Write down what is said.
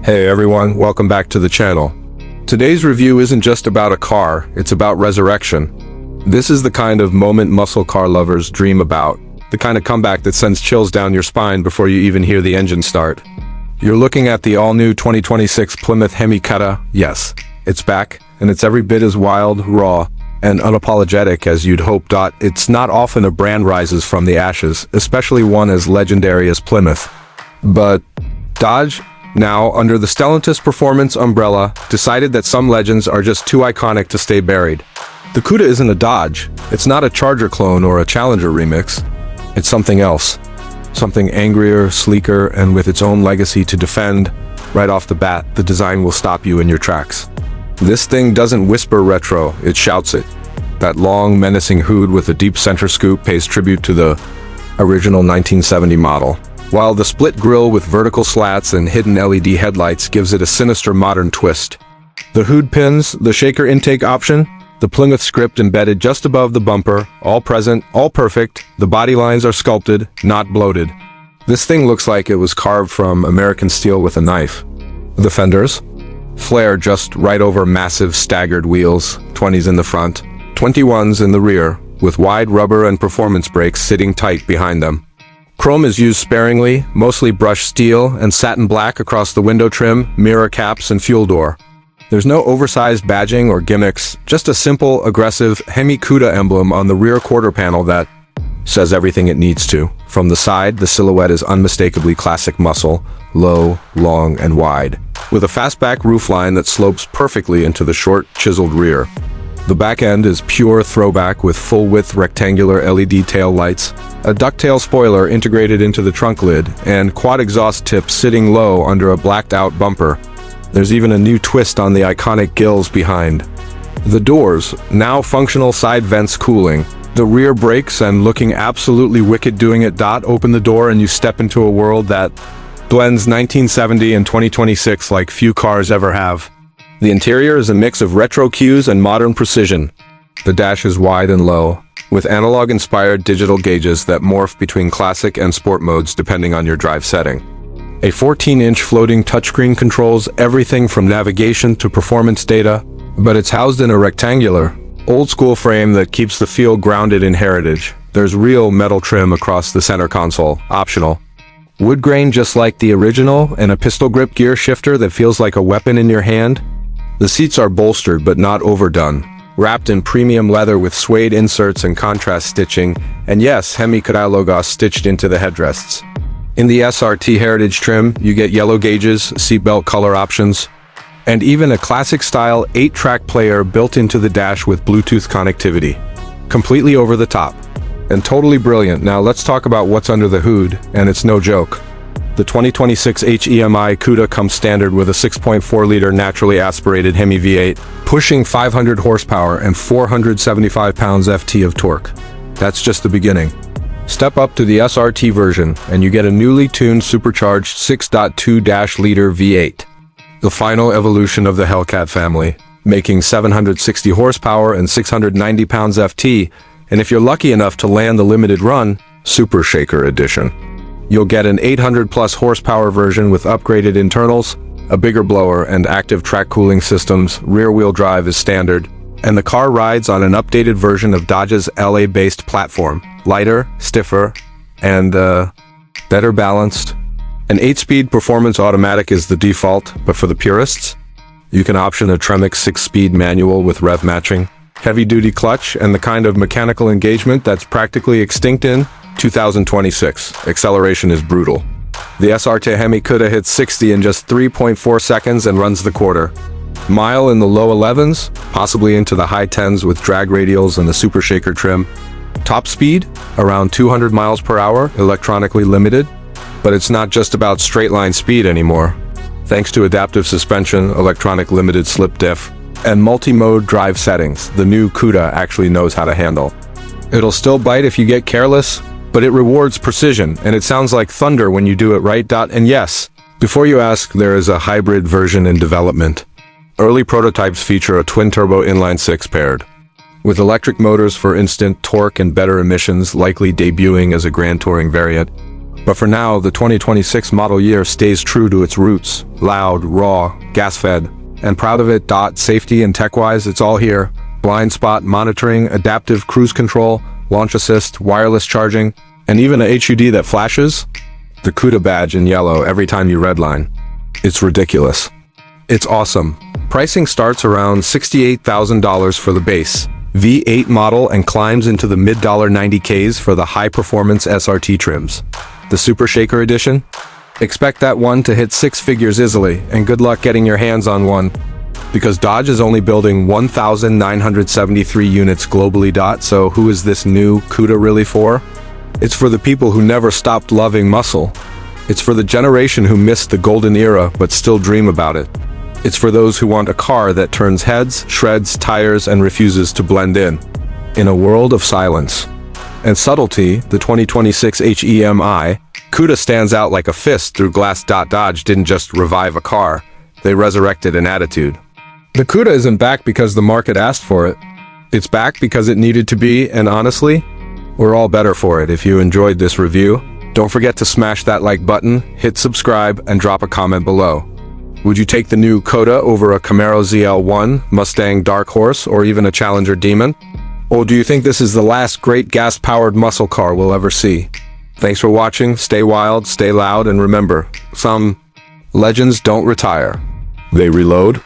Hey everyone, welcome back to the channel. Today's review isn't just about a car, it's about resurrection. This is the kind of moment muscle car lovers dream about. The kind of comeback that sends chills down your spine before you even hear the engine start. You're looking at the all-new 2026 Plymouth Hemi Cuda. Yes, it's back, and it's every bit as wild, raw, and unapologetic as you'd hope. It's not often a brand rises from the ashes, especially one as legendary as Plymouth. But Dodge, now under the Stellantis performance umbrella, decided that some legends are just too iconic to stay buried. The Cuda isn't a Dodge. It's not a Charger clone or a Challenger remix. It's something else. Something angrier, sleeker, and with its own legacy to defend. Right off the bat, the design will stop you in your tracks. This thing doesn't whisper retro, it shouts it. That long, menacing hood with a deep center scoop pays tribute to the original 1970 model, while the split grille with vertical slats and hidden LED headlights gives it a sinister modern twist. The hood pins, the shaker intake option, the Plymouth script embedded just above the bumper, all present, all perfect. The body lines are sculpted, not bloated. This thing looks like it was carved from American steel with a knife. The fenders flare just right over massive staggered wheels, 20s in the front, 21s in the rear, with wide rubber and performance brakes sitting tight behind them. Chrome is used sparingly, mostly brushed steel and satin black across the window trim, mirror caps, and fuel door. There's no oversized badging or gimmicks, just a simple, aggressive Hemi Cuda emblem on the rear quarter panel that says everything it needs to. From the side, the silhouette is unmistakably classic muscle, low, long, and wide, with a fastback roofline that slopes perfectly into the short, chiseled rear. The back end is pure throwback with full-width rectangular LED tail lights, a ducktail spoiler integrated into the trunk lid, and quad exhaust tips sitting low under a blacked-out bumper. There's even a new twist on the iconic gills behind. The doors, now functional side vents cooling. The rear brakes and looking absolutely wicked doing it. Open the door and you step into a world that blends 1970 and 2026 like few cars ever have. The interior is a mix of retro cues and modern precision. The dash is wide and low, with analog-inspired digital gauges that morph between classic and sport modes depending on your drive setting. A 14-inch floating touchscreen controls everything from navigation to performance data, but it's housed in a rectangular, old-school frame that keeps the feel grounded in heritage. There's real metal trim across the center console, optional. Wood grain just like the original, and a pistol grip gear shifter that feels like a weapon in your hand. The seats are bolstered but not overdone, wrapped in premium leather with suede inserts and contrast stitching, and yes, Hemi Cuda logo stitched into the headrests. In the SRT Heritage trim, you get yellow gauges, seatbelt color options, and even a classic-style 8-track player built into the dash with Bluetooth connectivity. Completely over the top, and totally brilliant. Now let's talk about what's under the hood, and it's no joke. The 2026 HEMI Cuda comes standard with a 6.4-liter naturally aspirated Hemi V8, pushing 500 horsepower and 475 pounds FT of torque. That's just the beginning. Step up to the SRT version, and you get a newly tuned supercharged 6.2-liter V8. The final evolution of the Hellcat family, making 760 horsepower and 690 pounds FT, and if you're lucky enough to land the limited run, Super Shaker Edition. You'll get an 800-plus horsepower version with upgraded internals, a bigger blower, and active track cooling systems. Rear-wheel drive is standard, and the car rides on an updated version of Dodge's LA-based platform. Lighter, stiffer, and better balanced. An 8-speed performance automatic is the default, but for the purists, you can option a Tremec 6-speed manual with rev matching, heavy-duty clutch, and the kind of mechanical engagement that's practically extinct in 2026. Acceleration is brutal. The SRT Hemi Cuda hits 60 in just 3.4 seconds and runs the quarter mile in the low 11s, possibly into the high 10s with drag radials and the Super Shaker trim. Top speed, around 200 miles per hour, electronically limited. But it's not just about straight-line speed anymore. Thanks to adaptive suspension, electronic limited slip diff, and multi-mode drive settings, the new Cuda actually knows how to handle. It'll still bite if you get careless, but it rewards precision, and it sounds like thunder when you do it right. And yes, before you ask, there is a hybrid version in development. Early prototypes feature a twin-turbo inline-six paired, with electric motors for instant torque and better emissions, likely debuting as a Grand Touring variant. But for now, the 2026 model year stays true to its roots. Loud, raw, gas-fed, and proud of it. Safety and tech-wise, it's all here. Blind spot monitoring, adaptive cruise control, launch assist, wireless charging, and even a HUD that flashes. The Cuda badge in yellow every time you redline. It's ridiculous. It's awesome. Pricing starts around $68,000 for the base V8 model and climbs into the mid-$90Ks for the high-performance SRT trims. The Super Shaker Edition? Expect that one to hit six figures easily, and good luck getting your hands on one. Because Dodge is only building 1,973 units globally. So who is this new Cuda really for? It's for the people who never stopped loving muscle. It's for the generation who missed the golden era but still dream about it. It's for those who want a car that turns heads, shreds tires, and refuses to blend in. In a world of silence and subtlety, the 2026 HEMI Cuda stands out like a fist through glass. Dodge didn't just revive a car, they resurrected an attitude. The Cuda isn't back because the market asked for it. It's back because it needed to be, and honestly, we're all better for it. If you enjoyed this review, don't forget to smash that like button, hit subscribe, and drop a comment below. Would you take the new Cuda over a Camaro ZL1, Mustang Dark Horse, or even a Challenger Demon? Or do you think this is the last great gas-powered muscle car we'll ever see? Thanks for watching, stay wild, stay loud, and remember, some legends don't retire. They reload.